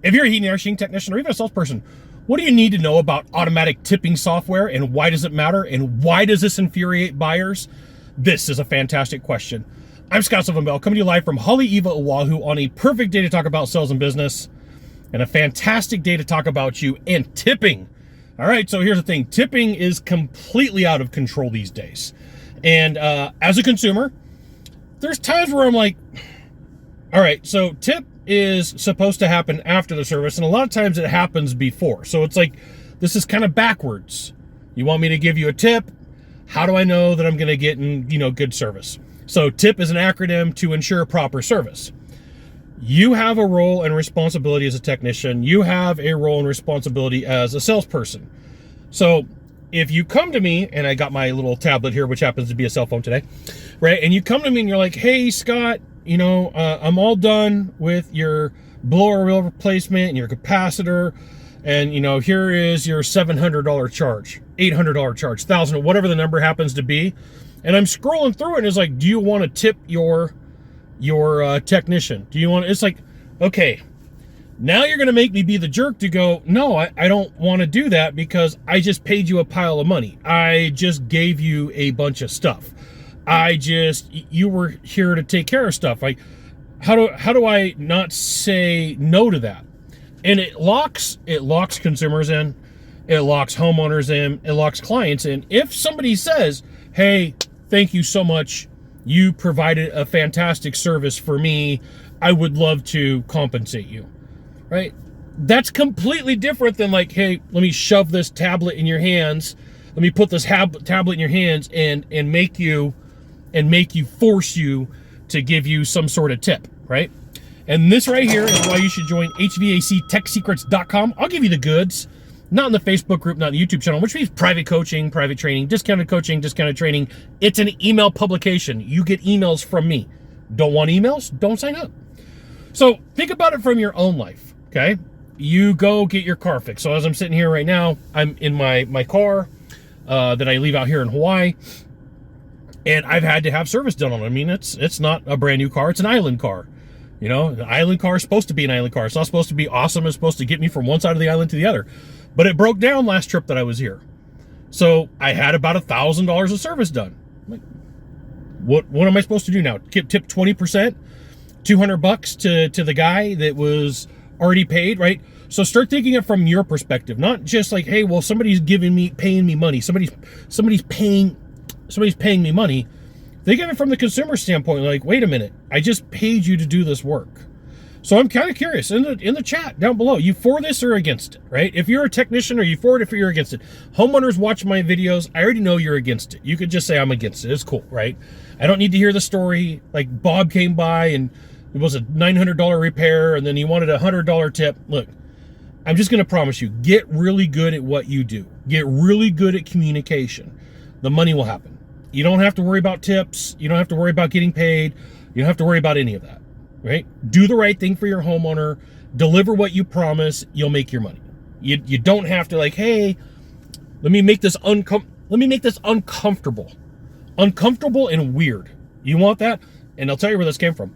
If you're a heating and air machine technician or even a salesperson, what do you need to know about automatic tipping software, and why does it matter, and why does this infuriate buyers? This is a fantastic question. I'm Scott Silverman, coming to you live from Haleiwa, Oahu, on a perfect day to talk about sales and business, and a fantastic day to talk about you and tipping. All right, so here's the thing. Tipping is completely out of control these days. And as a consumer, there's times where I'm like, all right, so tip is supposed to happen after the service, and a lot of times it happens before. So it's like, this is kind of backwards. You want me to give you a tip? How do I know that I'm going to get good service? So tip is an acronym to ensure proper service. You have a role and responsibility as a technician. You have a role and responsibility as a salesperson. So if you come to me, and I got my little tablet here, which happens to be a cell phone today, right? And you come to me and you're like, hey, Scott, I'm all done with your blower wheel replacement and your capacitor. And, here is your $700 charge, $800 charge, $1,000, whatever the number happens to be. And I'm scrolling through it and it's like, do you want to tip your technician? Do you want, it's like, okay, now you're going to make me be the jerk to go, no, I don't want to do that because I just paid you a pile of money. I just gave you a bunch of stuff. You were here to take care of stuff. Like, how do I not say no to that? And it locks consumers in, it locks homeowners in, it locks clients in. If somebody says, hey, thank you so much, you provided a fantastic service for me, I would love to compensate you, right? That's completely different than like, hey, let me shove this tablet in your hands, let me put this tablet in your hands and force you to give you some sort of tip, right? And this right here is why you should join HVACTechSecrets.com. I'll give you the goods, not in the Facebook group, not in the YouTube channel, which means private coaching, private training, discounted coaching, discounted training. It's an email publication. You get emails from me. Don't want emails? Don't sign up. So think about it from your own life, okay? You go get your car fixed. So as I'm sitting here right now, I'm in my car that I leave out here in Hawaii. And I've had to have service done on it. I mean, it's not a brand new car. It's an island car. An island car is supposed to be an island car. It's not supposed to be awesome. It's supposed to get me from one side of the island to the other. But it broke down last trip that I was here. So I had about $1,000 of service done. Like, what am I supposed to do now? Tip 20%? $200 to the guy that was already paid, right? So start thinking it from your perspective. Not just like, hey, well, somebody's paying me money. Somebody's paying me money. They get it from the consumer standpoint, like, wait a minute, I just paid you to do this work. So I'm kind of curious, in the chat down below, you for this or against it, right? If you're a technician, are you for it, if you're against it? Homeowners watch my videos, I already know you're against it. You could just say I'm against it, it's cool, right? I don't need to hear the story, like Bob came by and it was a $900 repair and then he wanted a $100 tip. Look, I'm just gonna promise you, get really good at what you do. Get really good at communication. The money will happen. You don't have to worry about tips. You don't have to worry about getting paid. You don't have to worry about any of that, right? Do the right thing for your homeowner. Deliver what you promise. You'll make your money. You don't have to like, hey, let me make this uncomfortable and weird. You want that? And I'll tell you where this came from.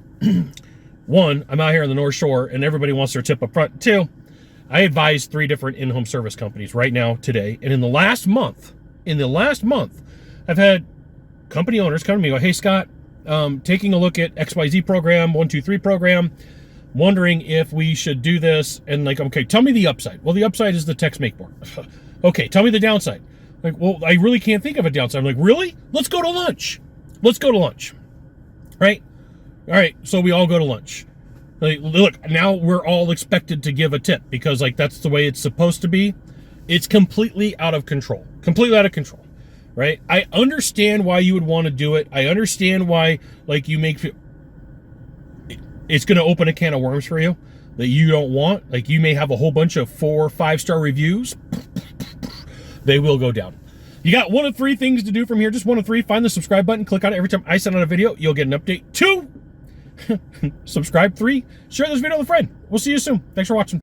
One, I'm out here on the North Shore and everybody wants their tip up front. Two, I advise 3 different in-home service companies right now today. And in the last month, I've had company owners come to me and go, hey, Scott, taking a look at XYZ program, 123 program, wondering if we should do this. And like, okay, tell me the upside. Well, the upside is the techs make more. Okay, tell me the downside. Like, well, I really can't think of a downside. I'm like, really? Let's go to lunch. Right? All right, so we all go to lunch. Like, look, now we're all expected to give a tip because like that's the way it's supposed to be. It's completely out of control. Right? I understand why you would want to do it. I understand why, like, it's going to open a can of worms for you that you don't want. Like, you may have a whole bunch of 4 or 5-star reviews. They will go down. You got 1 of 3 things to do from here. Just 1 of 3. Find the subscribe button. Click on it every time I send out a video. You'll get an update. 2, subscribe. 3, share this video with a friend. We'll see you soon. Thanks for watching.